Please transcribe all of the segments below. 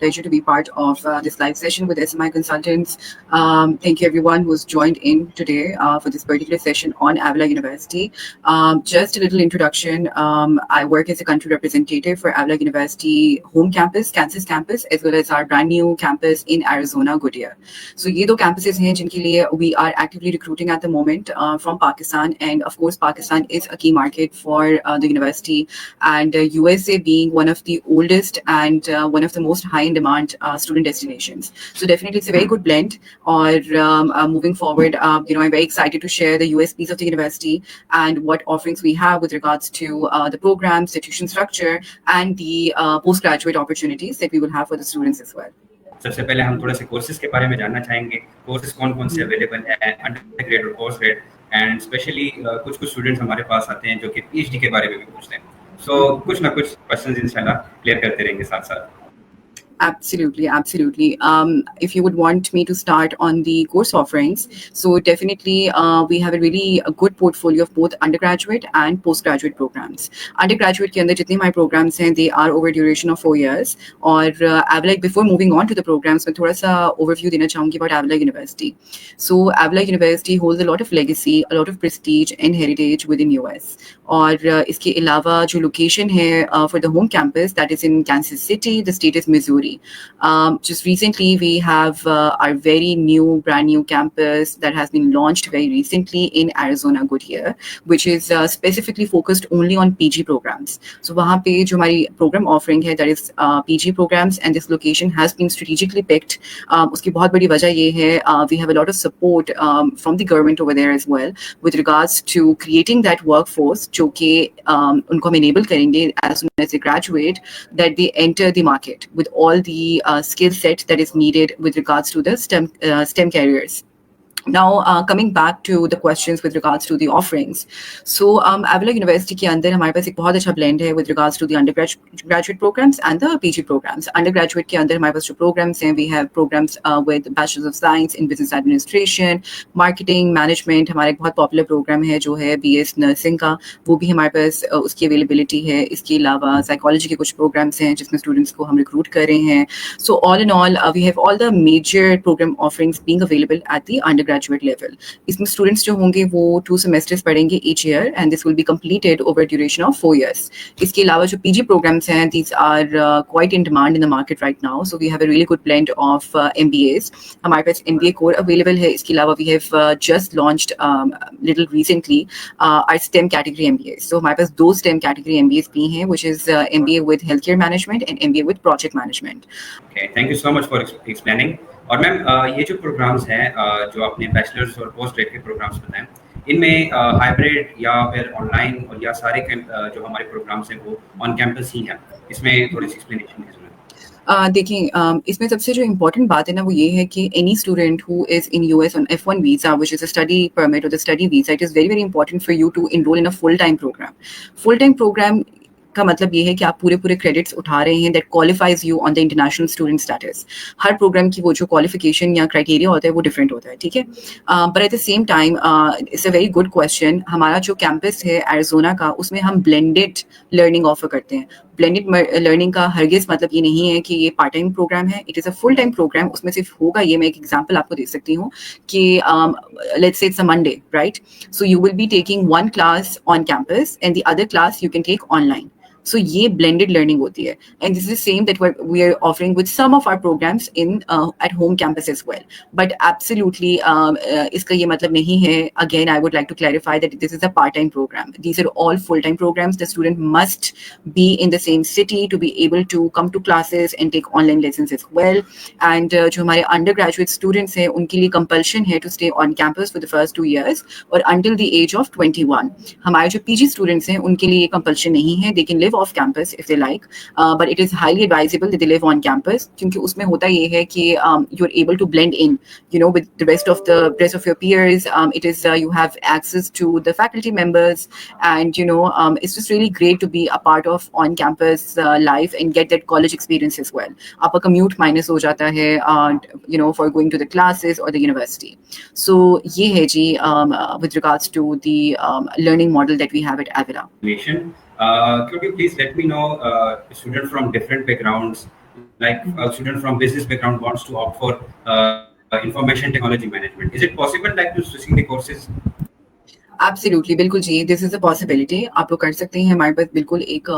pleasure to be part of this live session with SMI Consultants. Thank you everyone who's joined in today for this particular session on Avila University. Just a little introduction. I work as a country representative for Avila University home campus, Kansas campus, as well as our brand new campus in Arizona, Goodyear. So ये दो campuses हैं जिनके लिए we are actively recruiting at the moment from Pakistan, and of course Pakistan is a key market for the university, and USA being one of the oldest and one of the most high in demand student destinations. So definitely it's a very good blend. Or moving forward, I'm very excited to share the USPs of the university and what offerings we have with regards to the programs, the tuition structure, and the postgraduate opportunities that we will have for the students as well. सबसे पहले हम थोड़ा से courses के बारे में जानना चाहेंगे। कोर्सेज कौन-कौन से अवेलेबल है, अंडर ग्रेड और पोस्ट ग्रेड, एंड स्पेशली कुछ स्टूडेंट्स हमारे पास आते हैं जो कि पीएचडी के बारे में भी पूछते हैं। सो कुछ ना कुछ क्वेश्चंस इंशाल्लाह क्लियर करते रहेंगे साथ-साथ। Absolutely. If you would want me to start on the course offerings, so definitely we have a really good portfolio of both undergraduate and postgraduate programs. Undergraduate के अंदर जितने हमारे programs हैं, they are over duration of 4 years. और Avila, before moving on to the programs, मैं थोड़ा सा overview देना चाहूँगी about Avila University. So Avila University holds a lot of legacy, a lot of prestige and heritage within US. और इसके अलावा जो location है for the home campus, that is in Kansas City, the state is Missouri. Just recently, we have our very brand new campus that has been launched very recently in Arizona, Goodyear, which is specifically focused only on PG programs. So, वहाँ पे जो हमारी program offering है, that is PG programs, and this location has been strategically picked. उसकी बहुत बड़ी वजह ये है, we have a lot of support from the government over there as well with regards to creating that workforce, जो कि उनको हम enable करेंगे as soon as they graduate, that they enter the market with all the skill set that is needed with regards to the STEM careers. Now, coming back to the questions with regards to the offerings. So, Avila University के अंदर हमारे पास एक बहुत अच्छा blend है with regards to the undergraduate programs and the PG programs. Undergraduate के अंदर हमारे पास जो programs हैं, we have programs with Bachelor of Science in Business Administration, Marketing, Management. हमारा एक बहुत popular program है जो है BS Nursing का, वो भी हमारे पास उसकी availability है. इसके अलावा psychology के कुछ programs हैं जिसमें students को हम recruit कर रहे हैं. So, all in all, we have all the major program offerings being available at the undergraduate level. इसमें students जो होंगे वो 2 semesters पढ़ेंगे each year, and this will be completed over a duration of 4 years. इसके अलावा जो PG programs हैं, these are quite in demand in the market right now. So we have a really good blend of MBAs. हमारे पास MBA core available है. इसके अलावा we have just launched little recently our STEM category MBAs. So हमारे पास 2 STEM category MBAs भी हैं, which is MBA with healthcare management and MBA with project management. Okay, thank you so much for explaining. और ma'am ये जो programmes हैं जो आपने bachelors और पोस्ट ग्रेड के प्रोग्राम्स बताएं, इनमें हाइब्रिड या फिर ऑनलाइन और या सारे जो हमारे प्रोग्राम्स हैं वो ऑन कैंपस ही हैं, इसमें थोड़ी सी एक्सप्लेनेशन दीजिए। देखिए, इसमें सबसे जो इम्पोर्टेंट बात है ना वो ये है कि any student who is in US on F1 visa, which is a study permit or the study visa, it is very very important for you to enroll in a full-time program. Full-time program का मतलब ये है कि आप पूरे credits उठा रहे हैं that qualifies you on the international student status. हर प्रोग्राम की वो जो क्वालिफिकेशन या क्राइटेरिया होता है वो डिफरेंट होता है, ठीक है। But at the same time it's a very good question. हमारा जो कैंपस है एरिज़ोना का, उसमें हम ब्लेंडेड लर्निंग ऑफर करते हैं। ब्लेंडेड लर्निंग का हरगिज़ मतलब ये नहीं है कि ये पार्ट टाइम प्रोग्राम है, it is a full time programme. उसमें सिर्फ होगा ये, मैं एक एग्जाम्पल आपको दे सकती हूँ कि let's say it's a Monday, right? So you will be taking one class on campus and the other class you can take online. So ये blended learning होती है, and this is the same that we are offering with some of our programs in at home campus as well. But absolutely इसका ये मतलब नहीं है, again I would like to clarify that this is a part-time program. These are all full-time programs. The student must be in the same city to be able to come to classes and take online lessons as well. And जो हमारे undergraduate students हैं उनके लिए compulsion है to stay on campus for the first 2 years or until the age of 21. हमारे जो PG students हैं उनके लिए ये compulsion नहीं है, they can live off campus if they like, but it is highly advisable that they live on campus, क्योंकि उसमें होता ये है कि you're able to blend in, with the rest of your peers. It is you have access to the faculty members, and it's just really great to be a part of on campus life and get that college experience as well. आपका commute minus हो जाता है for going to the classes or the university. So ये है जी with regards to the learning model that we have at Avila. Could you please let me know students from different backgrounds like a student from business background wants to opt for information technology management. Is it possible like to switching the courses? Absolutely, बिल्कुल जी, this is a possibility. आप लोग कर सकते हैं। हमारे पास बिल्कुल एक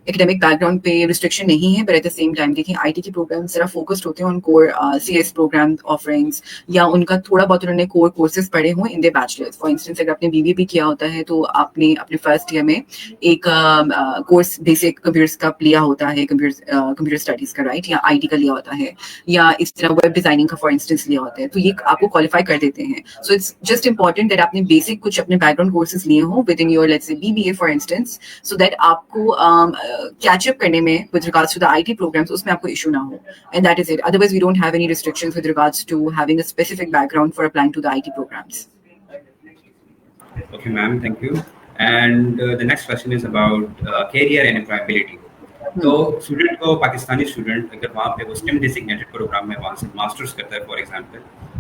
academic background पे रिस्ट्रिक्शन नहीं है, but at the same time देखिए आईटी के प्रोग्राम्स ज़रा फोकस्ड होते हैं on core CS programme offerings, या उनका थोड़ा बहुत उन्होंने कोर कोर्सेज पढ़े हों in their bachelors. For instance अगर आपने बीबीए भी किया होता है तो आपने अपने फर्स्ट ईयर में एक कोर्स बेसिक कंप्यूटर्स का लिया होता है, कंप्यूटर स्टडीज़ का, राइट, या आईटी का लिया होता है, या इस तरह वेब डिज़ाइनिंग का फॉर इंस्टेंस लिया होता है, तो ये आपको क्वालिफाई कर देते हैं। So it's just important that आपने बेसिक कुछ अपने बैकग्राउंड कोर्सेज लिए हों with in your let's say BBA for instance, so that आपको कैच अप करने में with regards to the IT programmes उसमें आपको इशू ना हो, and that is it. Otherwise we don't have any restrictions with regards to having a specific background for applying to the IT programmes. Okay, ma'am, thank you. And the next question is about career and employability. तो student को, Pakistani student अगर वहाँ पे वो stem designated programme में वहाँ से masters करता है फॉर एग्जांपल,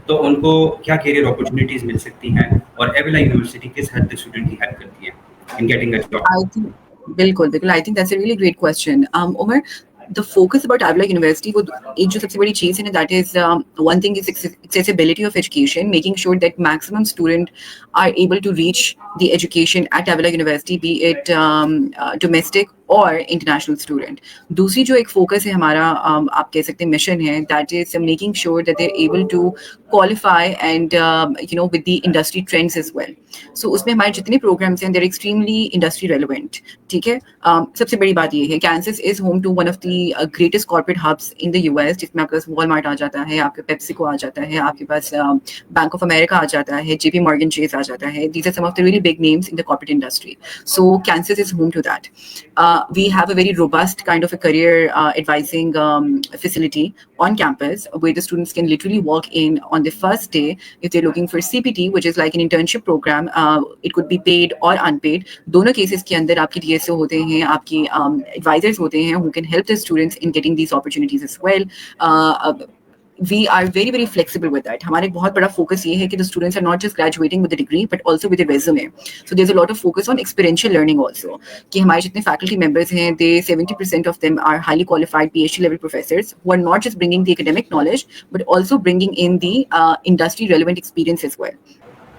तो उनको क्या करियर अपॉर्चुनिटीज मिल सकती हैं, और एविला यूनिवर्सिटी किस हद तक स्टूडेंट की हेल्प करती है in getting a job? I think बिल्कुल बिल्कुल, I think that's a really great question. Umar, the focus about Avila University, वो एक जो सबसे बड़ी चीज़ है ना, that is one thing is accessibility of education, making sure that maximum student are able to reach the education at Avila University, be it domestic और international student. दूसरी जो एक फोकस है हमारा, आप कह सकते हैं मिशन है, that is making sure that they are able to qualify and you know with the industry trends as well. So उसमें हमारे जितने प्रोग्राम्स हैं, they are extremely industry relevant, ठीक है। सबसे बड़ी बात ये है, Kansas is home to one of the greatest corporate hubs in the US, जिसमें आपके पास वॉलमार्ट आ जाता है, आपके पेप्सिको आ जाता है, आपके पास बैंक ऑफ अमेरिका आ जाता है, जेपी मॉर्गन चेस आ जाता है। These are some of the really big names in the corporate industry. So Kansas is home to that. We have a very robust kind of a career advising facility on campus, where the students can literally walk in on the first day if they're looking for CPT, which is like an internship program. It could be paid or unpaid. दोनों cases के अंदर आपके DSO होते हैं, आपके advisors होते हैं who can help the students in getting these opportunities as well. We are very very flexible with that. हमारे बहुत बड़ा focus ये है कि the students are not just graduating with a degree but also with a resume. So there's a lot of focus on experiential learning also. कि हमारे जितने faculty members हैं, they 70% of them are highly qualified PhD level professors who are not just bringing the academic knowledge but also bringing in the industry relevant experience as well.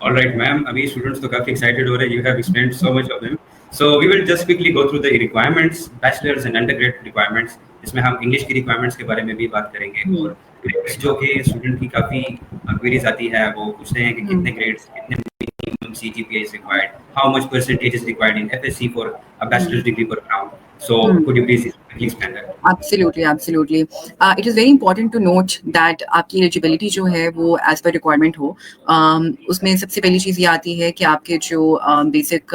All right, ma'am. अभी students तो काफी excited हो रहे हैं. You have explained so much of them. So we will just quickly go through the requirements, bachelor's and undergrad requirements. इसमें हम English की requirements के बारे में भी बात करेंगे, और ग्रेड्स जो कि स्टूडेंट की काफ़ी क्वेरीज आती है, वो पूछते हैं कि कितने ग्रेड्स, कितने minimum CGPA is required, how much percentage is required in FSC for a bachelor's degree program. So could you please explain that? Absolutely, absolutely. It is very important to note that आपकी eligibility जो है वो as per requirement हो। उसमें सबसे पहली चीज़ ये आती है कि आपके जो basic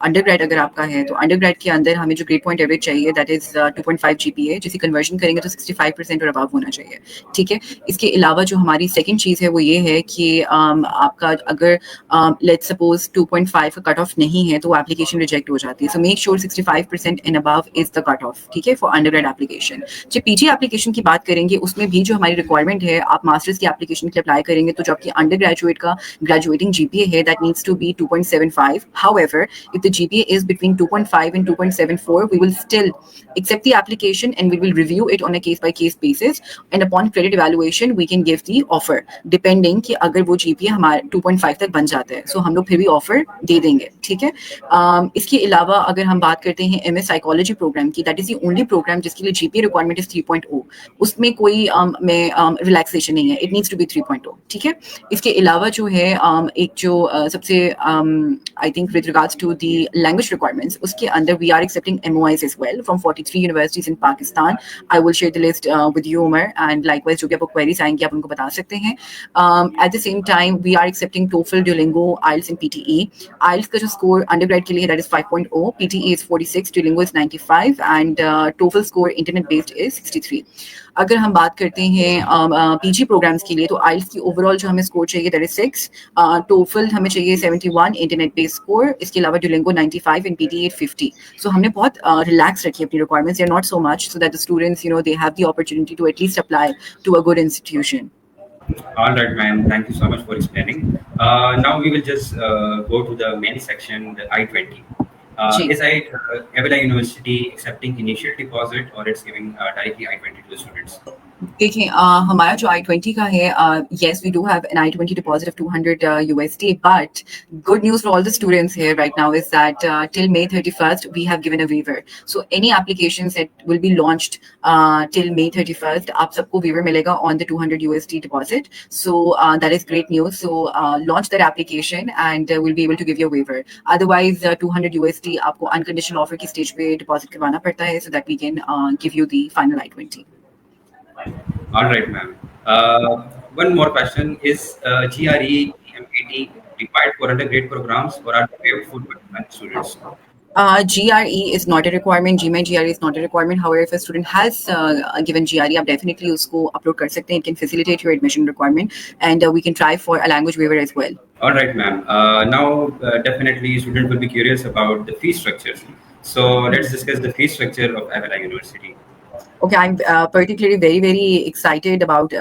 undergrad अगर आपका है, तो undergrad के अंदर हमें जो grade point average चाहिए, that is 2.5 GPA, जिसे conversion करेंगे तो 65% और above होना चाहिए, ठीक है। इसके अलावा जो हमारी second चीज़ है वो ये है कि आपका अगर let's suppose 2.5 का cut off नहीं है तो application reject हो जाती है। So make sure 65% and above is the cut off, ठीक है, for undergrad application। जब पीजी एप्लीकेशन की बात करेंगे, उसमें भी जो हमारी रिक्वायरमेंट है, आप मास्टर्स की एप्लीकेशन के लिए अप्लाई करेंगे तो जो आपकी अंडर ग्रेजुएट का ग्रेजुएटिंग जीपीए है, that needs to be 2.75। However if the GPA is between 2.5 and 2.74, we will still accept the application and we will review it on a case by case basis, and upon credit evaluation we can give the offer depending कि अगर वो GPA हमारे 2.5 तक बन जाता है, सो हम लोग फिर भी ऑफर दे देंगे, ठीक है। इसके अलावा अगर हम बात करते हैं एमएस साइकोलॉजी प्रोग्राम की, that is the only programme जिसके लिए जीपीए रिक्वायरमेंट इज 3.0, उसमें कोई रिलैक्सेशन नहीं है, इट नीड्स टू बी 3.0, ठीक है। इसके अलावा जो है एक जो सबसे I think with regards to the language requirements, उसके अंदर we are accepting MOIs as well from 43 universities in Pakistan. I will share the list with you Umar, and likewise जो भी आपको क्वेरीज आएंगी आप उनको बता सकते हैं। At the same time we are accepting TOEFL, Duolingo, IELTS and PTE। IELTS का जो स्कोर अंडरग्रेड के लिए that is 5.0, PTE is 46, Duolingo is 95 and TOEFL score internet based is 63। अगर हम बात करते हैं पीजी प्रोग्राम्स के लिए, तो आइल्स की ओवरऑल जो हमें स्कोर चाहिए दैट इज 6, टोफल हमें चाहिए 71, इंटरनेट बेस्ड स्कोर, इसके अलावा ड्यूलिंगो 95 एंड PTE 50। सो हमने बहुत रिलैक्स रखी अपनी requirements, they are not so much, so that the students you know they have the opportunity to at least apply to a good institution. All right, ma'am. Thank you so much for explaining. Now we will just go to the main section, the I-20. जी Is Avila University accepting initial deposit or it's giving directly I-20 to the students? देखिए हमारा जो I-20 का है, yes, we do have an I-20 deposit of 200 USD, but good news for all the students here right now is that till May 31st we have given a waiver. So any applications that will be launched till May 31st, आप सबको waiver मिलेगा on the 200 USD deposit. So that is great news. So launch that application and we'll be able to give you a waiver. Otherwise 200 USD आपको unconditional offer की stage पे deposit करवाना पड़ता है so that we can give you the final I-20. All right, ma'am. One more question. Is GRE, MPT required for undergrad programs or are they waived for undergrad students? GRE is not a requirement. GMAT GRE is not a requirement. However, if a student has given GRE, आप definitely उसको upload कर सकते हैं. It can facilitate your admission requirement, and we can try for a language waiver as well. All right, ma'am. Now, definitely, student will be curious about the fee structures. So let's discuss the fee structure of Avila University. Okay, I'm particularly very excited about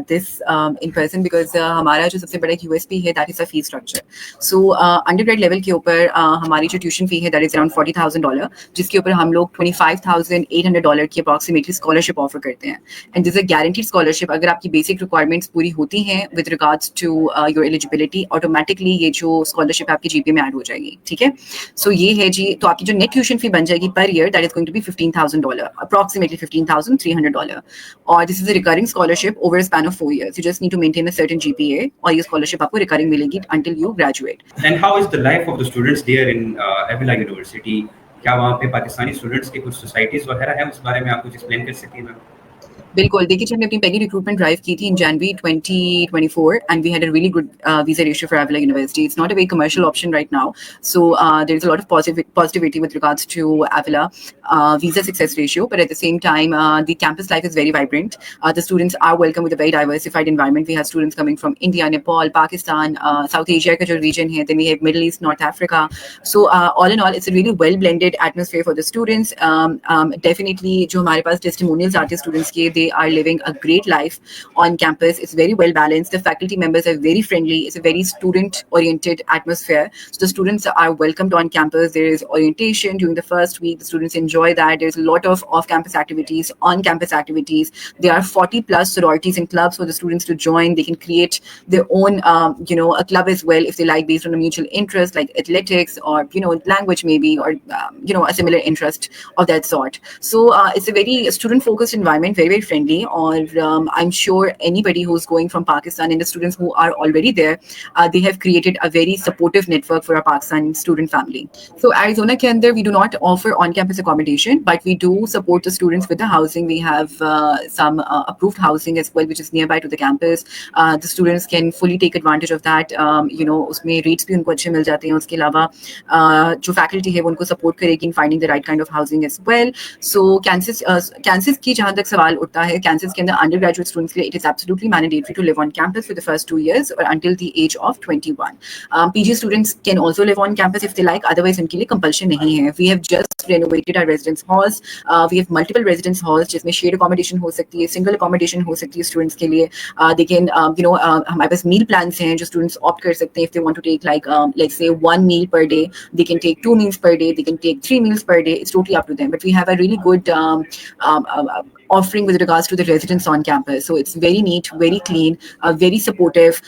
this in person because हमारा जो सबसे बड़ा USP है that is a fee structure. So undergrad level के ऊपर हमारी जो tuition fee है that is around $40,000, जिसके ऊपर हम लोग $25,800 की approximately scholarship offer करते हैं. And this is a guaranteed scholarship. अगर आपकी basic requirements पूरी होती हैं with regards to your eligibility, automatically ये जो scholarship आपके GPA में add हो जाएगी, ठीक है? So ये है जी, तो आपकी जो net tuition fee बन जाएगी per year that is going to be $15,000, approximately $15,300. Or this is a recurring scholarship over a span of 4 years. You just need to maintain a certain GPA और ये scholarship आपको recurring मिलेगी until you graduate. And how is the life of the students there in Avila University? क्या वहाँ पे Pakistani students की कुछ societies वगैरह है, उस बारे में आप कुछ एक्सप्लेन कर सकती हैं मैम? बिल्कुल, देखिए जब हमने अपनी पहली रिक्रूटमेंट ड्राइव की थी in January 2024 and we had a really good visa ratio for Avila University. It's not a very commercial option right now, so there is a lot of positivity with regards to Avila visa success ratio, but at the same time the campus life is very vibrant. The students are welcome with a very diversified environment. We have students coming from India, Nepal, Pakistan, South Asia का जो region है, then we have Middle East, North Africa. So all in all it's a really well blended atmosphere for the students. Definitely जो हमारे पास testimonials आते हैं students के, they are living a great life on campus. It's very well balanced. The faculty members are very friendly. It's a very student oriented atmosphere. So the students are welcomed on campus. There is orientation during the first week. The students enjoy that. There's a lot of off-campus activities, on-campus activities. There are 40 plus sororities and clubs for the students to join. They can create their own, a club as well if they like, based on a mutual interest like athletics or, language maybe, or, a similar interest of that sort. So it's a very student-focused environment, very friendly. Or I'm sure anybody who's going from Pakistan and the students who are already there, they have created a very supportive network for our Pakistan student family. So Arizona ke andar we do not offer on-campus accommodation, but we do support the students with the housing. We have some approved housing as well, which is nearby to the campus. The students can fully take advantage of that. उसमें rates भी उनको अच्छे मिल जाते हैं. उसके अलावा जो faculty है वो उनको support करेगी in finding the right kind of housing as well. So Kansas की जहाँ तक सवाल उठता है, Kansas के अंदर undergraduate students के लिए it is absolutely mandatory to live on campus for the first 2 years or until the age of 21. PG students can also live on campus if they like, otherwise उनके लिए compulsion नहीं है. We have just renovated our residence halls. We have multiple residence halls जिसमें shared accommodation हो सकती है, single accommodation हो सकती है students के लिए. They can, हमारे पास meal plans हैं जो students opt कर सकते हैं. If they want to take like let's say 1 meal per day, they can take 2 meals per day, they can take 3 meals per day. It's totally up to them. But we have a really good offering with regards to the residents on campus. So it's very neat, very clean, very supportive.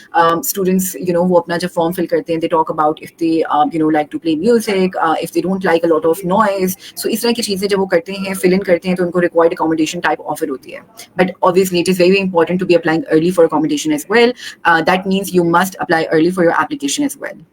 Students, वो अपना जब form fill करते हैं, they talk about if they, like to play music, if they don't like a lot of noise. So इस तरह की चीजें जब वो करते हैं, fill in करते हैं, तो उनको required accommodation type offer होती है. But obviously, it is very important to be applying early for accommodation as well. That means you must apply early for your application as well.